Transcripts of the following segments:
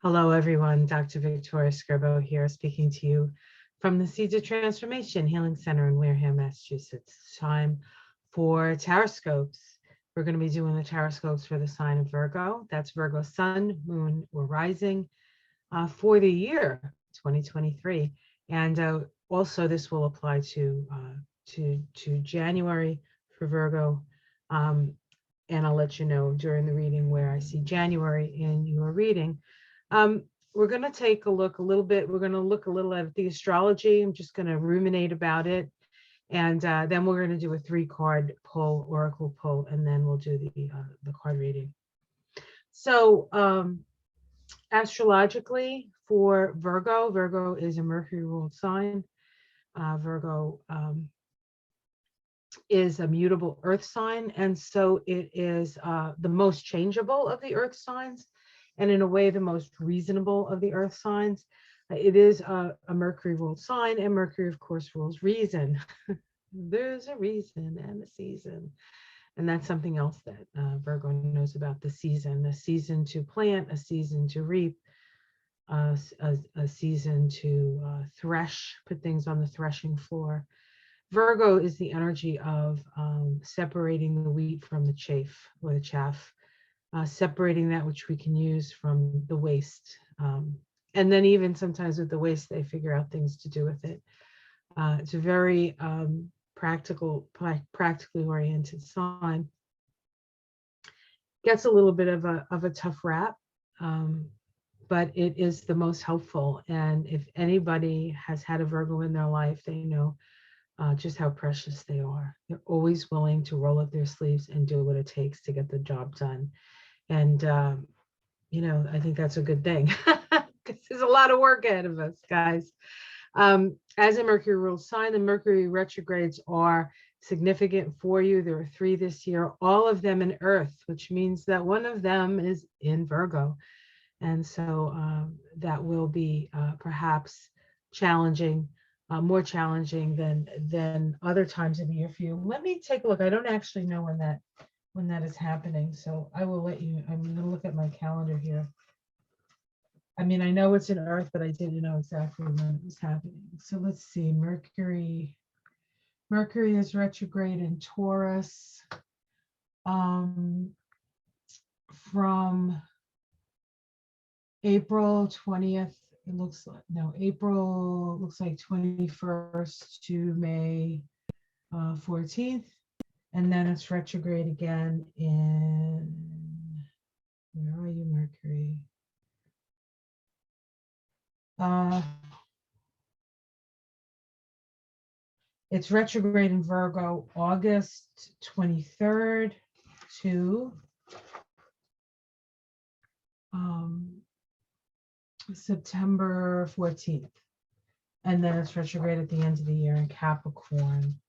Hello, everyone. Dr. Victoria Scribo here, speaking to you from the Seeds of Transformation Healing Center in Wareham, Massachusetts. It's time for Taroscopes. We're going to be doing the Taroscopes for the sign of Virgo. That's Virgo Sun, Moon, or Rising for the year 2023. And also, this will apply to January for Virgo. And I'll let you know during the reading where I see January in your reading. We're going to take a look a little bit. We're going to look a little at the astrology. I'm just going to ruminate about it. And then we're going to do a 3-card pull, oracle pull, and then we'll do the card reading. So astrologically for Virgo, Virgo is a Mercury ruled sign. Virgo is a mutable earth sign. And so it is the most changeable of the earth signs. And in a way, the most reasonable of the earth signs. It is a Mercury ruled sign, and Mercury, of course, rules reason. There's a reason and a season. And that's something else that Virgo knows about: the season to plant, a season to reap, a season to thresh, put things on the threshing floor. Virgo is the energy of separating the wheat from the chaff, or the chaff. Separating that which we can use from the waste. And then even sometimes with the waste, they figure out things to do with it. It's a very practically oriented sign. Gets a little bit of a tough rap, but it is the most helpful. And if anybody has had a Virgo in their life, they know just how precious they are. They're always willing to roll up their sleeves and do what it takes to get the job done. And, I think that's a good thing, because there's a lot of work ahead of us, guys. As a Mercury ruled sign, the Mercury retrogrades are significant for you. There are 3 this year, all of them in Earth, which means that one of them is in Virgo. And so that will be perhaps challenging, more challenging than other times of the year for you. Let me take a look. I don't actually know when that is happening. So I will let you, I'm going to look at my calendar here. I mean, I know it's in Earth, but I didn't know exactly when it was happening. So let's see, Mercury is retrograde in Taurus from April 20th. It looks like, no, April looks like 21st to May 14th. And then it's retrograde again in, where are you, Mercury? It's retrograde in Virgo, August 23rd to September 14th. And then it's retrograde at the end of the year in Capricorn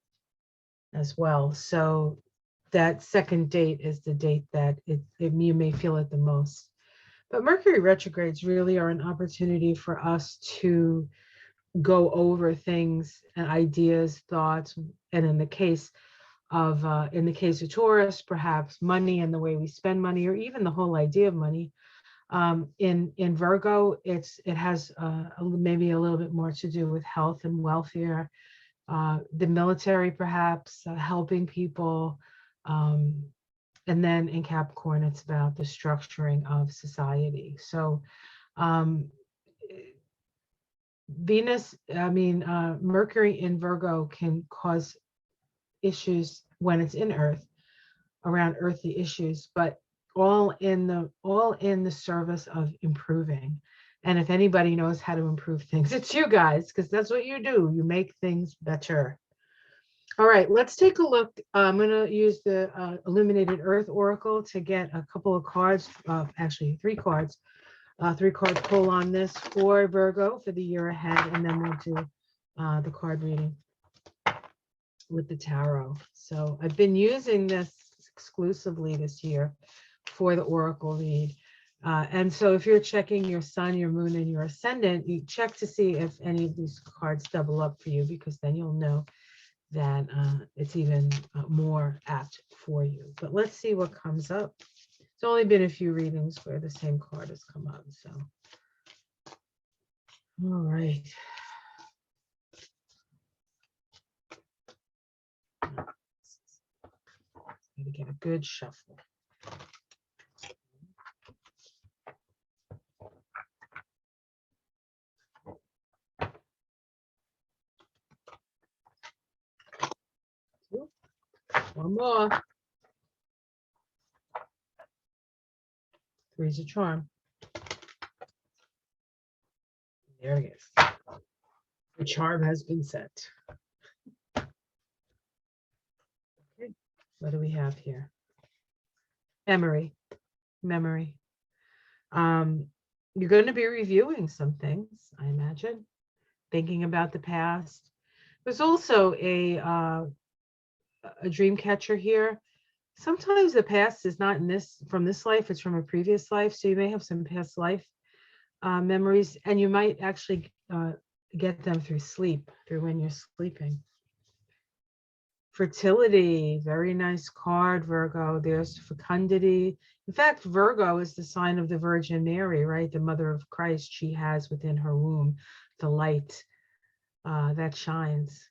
as well. So that second date is the date that you may feel it the most. But Mercury retrogrades really are an opportunity for us to go over things and ideas, thoughts, and in the case of Taurus, perhaps money and the way we spend money, or even the whole idea of money. In Virgo, it has maybe a little bit more to do with health and welfare, the military, perhaps helping people. And then in Capricorn, it's about the structuring of society. So Mercury in Virgo can cause issues when it's in Earth, around earthy issues, but all in the service of improving. And if anybody knows how to improve things, it's you guys, because that's what you do. You make things better. All right, let's take a look. I'm going to use the Illuminated Earth Oracle to get a couple of cards, actually 3 cards, 3-card pull on this for Virgo for the year ahead, and then we'll do the card reading with the tarot. So I've been using this exclusively this year for the Oracle read. And so if you're checking your sun, your moon, and your ascendant, you check to see if any of these cards double up for you, because then you'll know that it's even more apt for you. But let's see what comes up. It's only been a few readings where the same card has come up. So All right. Need to get a good shuffle. One more. Three's a charm. There it is. The charm has been set. Okay. What do we have here? Memory. Memory. You're going to be reviewing some things, I imagine, thinking about the past. There's also a dream catcher here. Sometimes the past is not in this from this life, it's from a previous life. So you may have some past life memories, and you might actually get them through sleep, through when you're sleeping. Fertility, very nice card, Virgo. There's fecundity. In fact, Virgo is the sign of the Virgin Mary, right? The mother of Christ. She has within her womb the light that shines.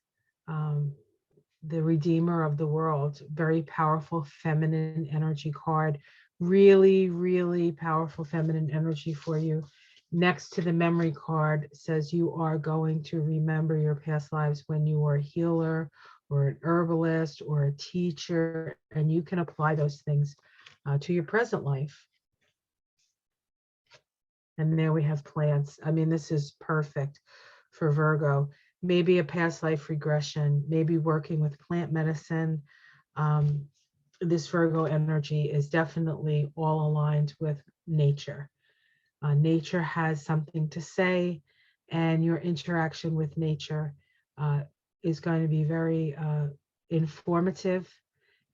The Redeemer of the world, very powerful feminine energy card. Really, really powerful feminine energy for you. Next to the memory card says you are going to remember your past lives when you were a healer or an herbalist or a teacher, and you can apply those things to your present life. And there we have plants. I mean, this is perfect for Virgo. Maybe a past life regression, maybe working with plant medicine. This Virgo energy is definitely all aligned with nature. Nature has something to say, and your interaction with nature is going to be very informative,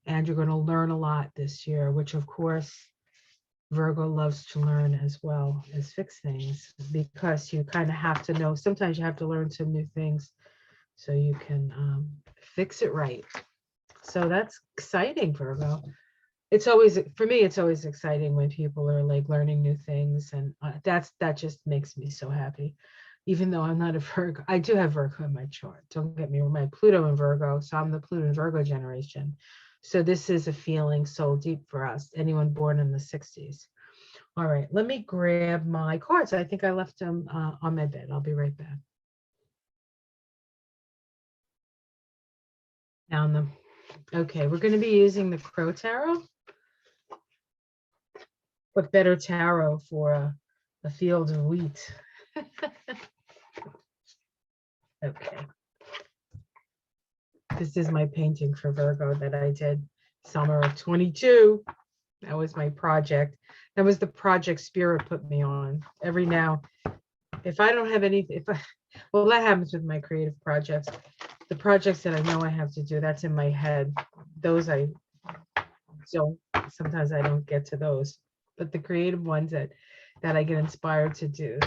and you're going to learn a lot this year, which of course Virgo loves to learn as well as fix things, because you kind of have to know, sometimes you have to learn some new things so you can fix it right. So that's exciting, Virgo. It's always, for me, it's always exciting when people are like learning new things, and that just makes me so happy. Even though I'm not a Virgo, I do have Virgo in my chart. Don't get me wrong, my Pluto in Virgo, so I'm the Pluto in Virgo generation. So this is a feeling so deep for us, anyone born in the 60s. All right, let me grab my cards. I think I left them on my bed. I'll be right back. Found them. Okay, we're going to be using the Crow Tarot. What better tarot for a field of wheat? Okay. This is my painting for Virgo that I did summer of 22. That was my project. That was the project Spirit put me on. Every now, if I don't have anything, well, that happens with my creative projects. The projects that I know I have to do, that's in my head. Those I don't, sometimes I don't get to those. But the creative ones that I get inspired to do,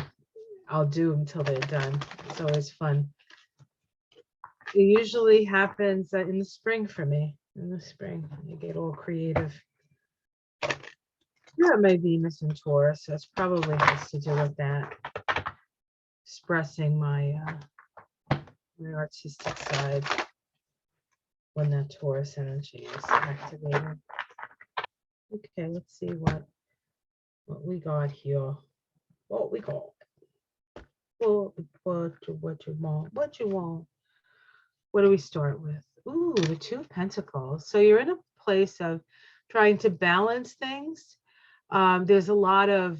I'll do until they're done. It's always fun. It usually happens in the spring for me. In the spring, I get all creative. Yeah, my Venus and Taurus, so it's probably has to do with that. Expressing my artistic side when that Taurus energy is activated. Okay, let's see what we got here. What we got? What you want? What you want? What do we start with? Ooh, the Two of Pentacles. So you're in a place of trying to balance things. There's a lot of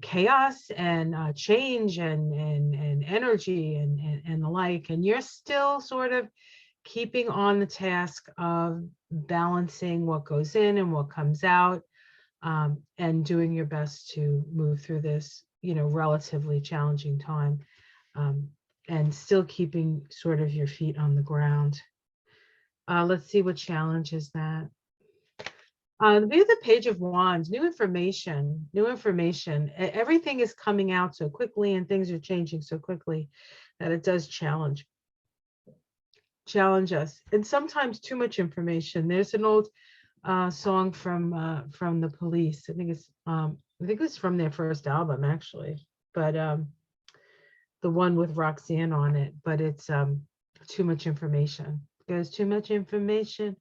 chaos and change and energy and the like, and you're still sort of keeping on the task of balancing what goes in and what comes out, and doing your best to move through this, relatively challenging time, and still keeping sort of your feet on the ground. Let's see what challenges that. View the Page of Wands, new information. Everything is coming out so quickly and things are changing so quickly that it does challenge us. And sometimes too much information. There's an old song from the Police. I think it's from their first album, actually. But the one with Roxanne on it, but it's too much information. There's too much information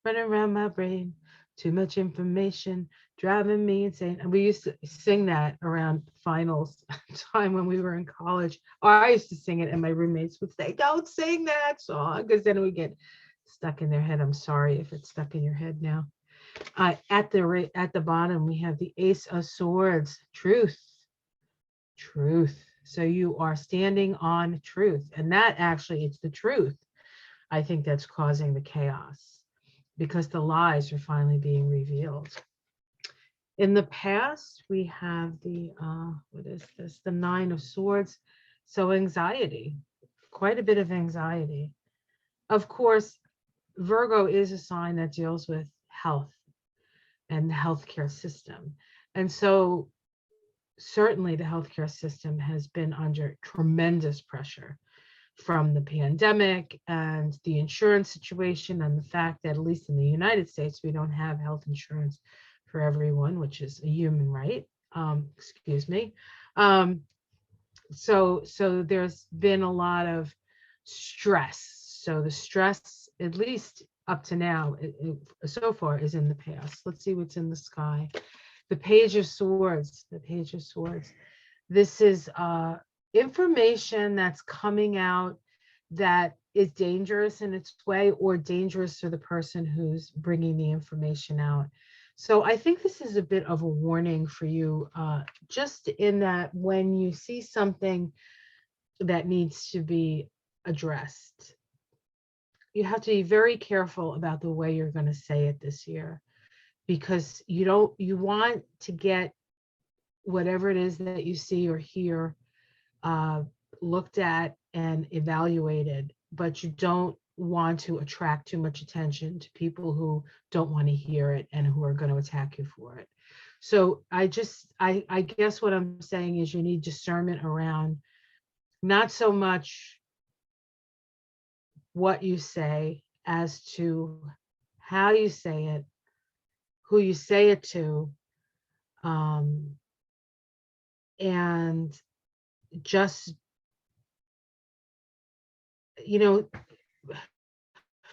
running around my brain. Too much information driving me insane. And we used to sing that around finals time when we were in college. Or I used to sing it, and my roommates would say, "Don't sing that song," because then we get stuck in their head. I'm sorry if it's stuck in your head now. At the bottom, we have the Ace of Swords, truth, truth. So you are standing on truth, and that actually, it's the truth. I think that's causing the chaos because the lies are finally being revealed. In the past, we have the what is this? The Nine of Swords. So anxiety, quite a bit of anxiety. Of course, Virgo is a sign that deals with health and the healthcare system. And so certainly the healthcare system has been under tremendous pressure from the pandemic and the insurance situation, and the fact that, at least in the United States, we don't have health insurance for everyone, which is a human right. Excuse me. Um, so there's been a lot of stress. So the stress, at least up to now, so far, is in the past. Let's see what's in the sky. The Page of Swords. The Page of Swords. This is information that's coming out that is dangerous in its way, or dangerous to the person who's bringing the information out. So I think this is a bit of a warning for you, just in that when you see something that needs to be addressed, you have to be very careful about the way you're going to say it this year, because you want to get whatever it is that you see or hear looked at and evaluated, but you don't want to attract too much attention to people who don't want to hear it and who are going to attack you for it. So I guess what I'm saying is you need discernment around not so much what you say as to how you say it, who you say it to, and just, you know,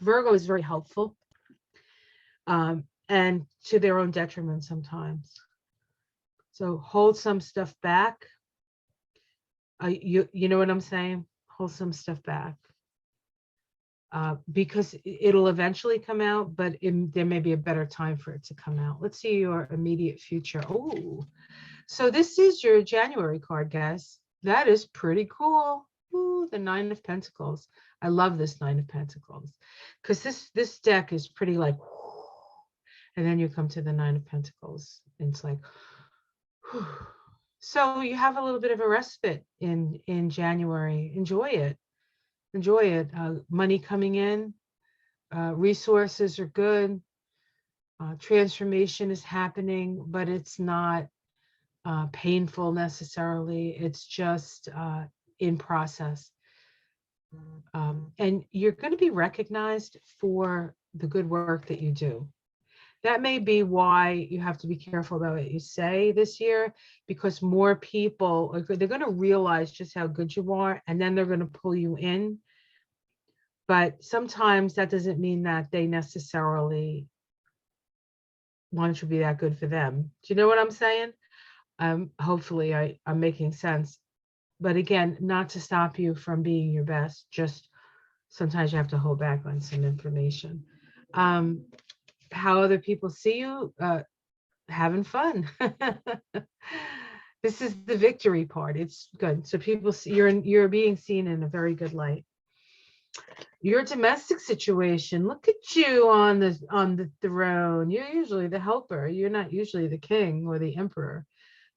Virgo is very helpful, and to their own detriment sometimes. So hold some stuff back. You know what I'm saying? Hold some stuff back. Because it'll eventually come out, but there may be a better time for it to come out. Let's see your immediate future. Oh, so this is your January card, guys. That is pretty cool. Ooh, the Nine of Pentacles. I love this Nine of Pentacles, because this deck is pretty like, and then you come to the Nine of Pentacles, and it's like, so you have a little bit of a respite in January. Enjoy it. Enjoy it. Money coming in, resources are good. Transformation is happening, but it's not painful necessarily. It's just in process. And you're going to be recognized for the good work that you do. That may be why you have to be careful about what you say this year, because more people, they're going to realize just how good you are, and then they're going to pull you in. But sometimes that doesn't mean that they necessarily want you to be that good for them. Do you know what I'm saying? Hopefully I'm making sense. But again, not to stop you from being your best, just sometimes you have to hold back on some information. How other people see you, having fun. This is the victory part. It's good. So people see you're being seen in a very good light. Your domestic situation, look at you on the throne. You're usually the helper. You're not usually the king or the emperor,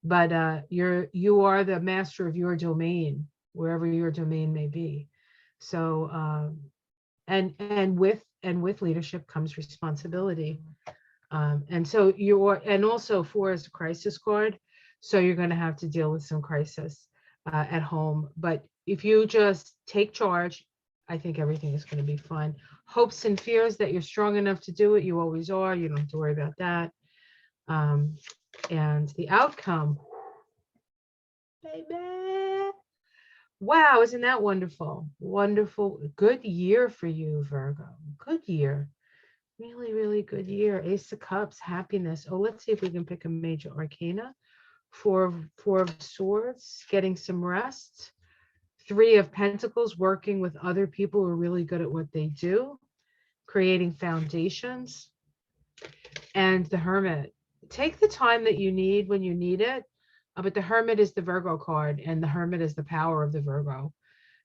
but you are the master of your domain, wherever your domain may be. So and with leadership comes responsibility. And so and also 4 is a crisis card. So you're going to have to deal with some crisis at home. But if you just take charge, I think everything is going to be fine. Hopes and fears that you're strong enough to do it. You always are. You don't have to worry about that. And the outcome, baby. Wow, isn't that wonderful? Wonderful. Good year for you, Virgo. Good year. Really, really good year. Ace of Cups, happiness. Oh, let's see if we can pick a major arcana. Four of Swords, getting some rest. Three of Pentacles, working with other people who are really good at what they do, creating foundations. And the Hermit. Take the time that you need when you need it. But the Hermit is the Virgo card, and the Hermit is the power of the Virgo,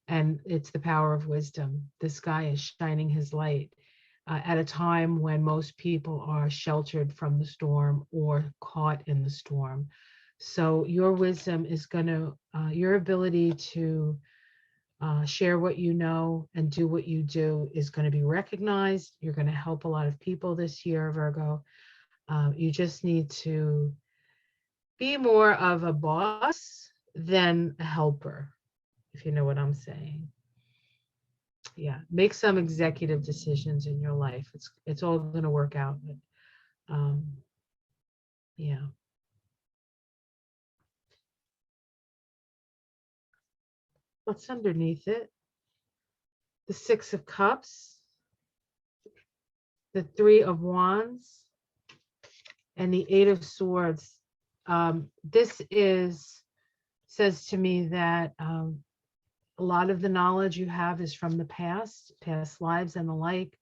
and it's the power of wisdom. This guy is shining his light at a time when most people are sheltered from the storm or caught in the storm. So your wisdom is going to, your ability to share what you know and do what you do is going to be recognized. You're going to help a lot of people this year, Virgo. You just need to be more of a boss than a helper, if you know what I'm saying. Yeah, make some executive decisions in your life. It's all going to work out. But, yeah. What's underneath it? The Six of Cups, the Three of Wands, and the Eight of Swords. This says to me that a lot of the knowledge you have is from the past lives and the like.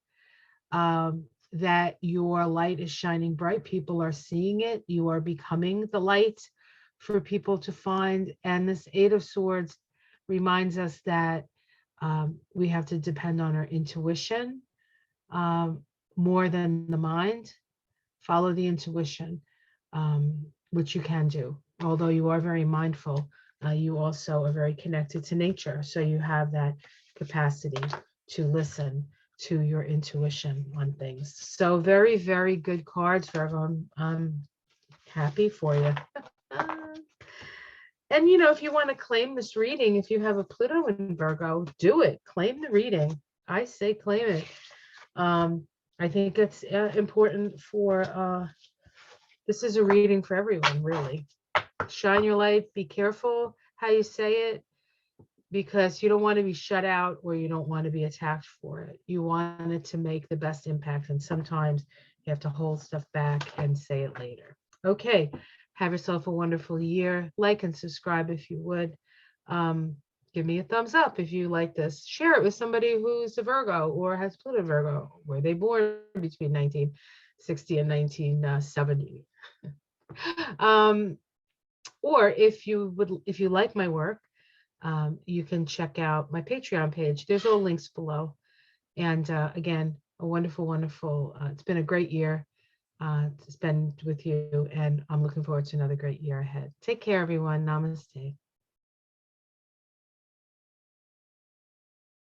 That your light is shining bright. People are seeing it. You are becoming the light for people to find. And this Eight of Swords reminds us that we have to depend on our intuition more than the mind. Follow the intuition, which you can do. Although you are very mindful, you also are very connected to nature. So you have that capacity to listen to your intuition on things. So very, very good cards, Virgo. I'm happy for you. And, you know, if you want to claim this reading, if you have a Pluto in Virgo, do it. Claim the reading. I say claim it. I think it's important for, this is a reading for everyone, really. Shine your light. Be careful how you say it, because you don't want to be shut out or you don't want to be attacked for it. You want it to make the best impact. And sometimes you have to hold stuff back and say it later. Okay. Have yourself a wonderful year. Like and subscribe if you would. Give me a thumbs up if you like this. Share it with somebody who's a Virgo or has Pluto Virgo. Were they born between 1960 and 1970? Or if you like my work, you can check out my Patreon page. There's all links below. And again, a wonderful, wonderful, it's been a great year to spend with you, and I'm looking forward to another great year ahead. Take care, everyone. Namaste.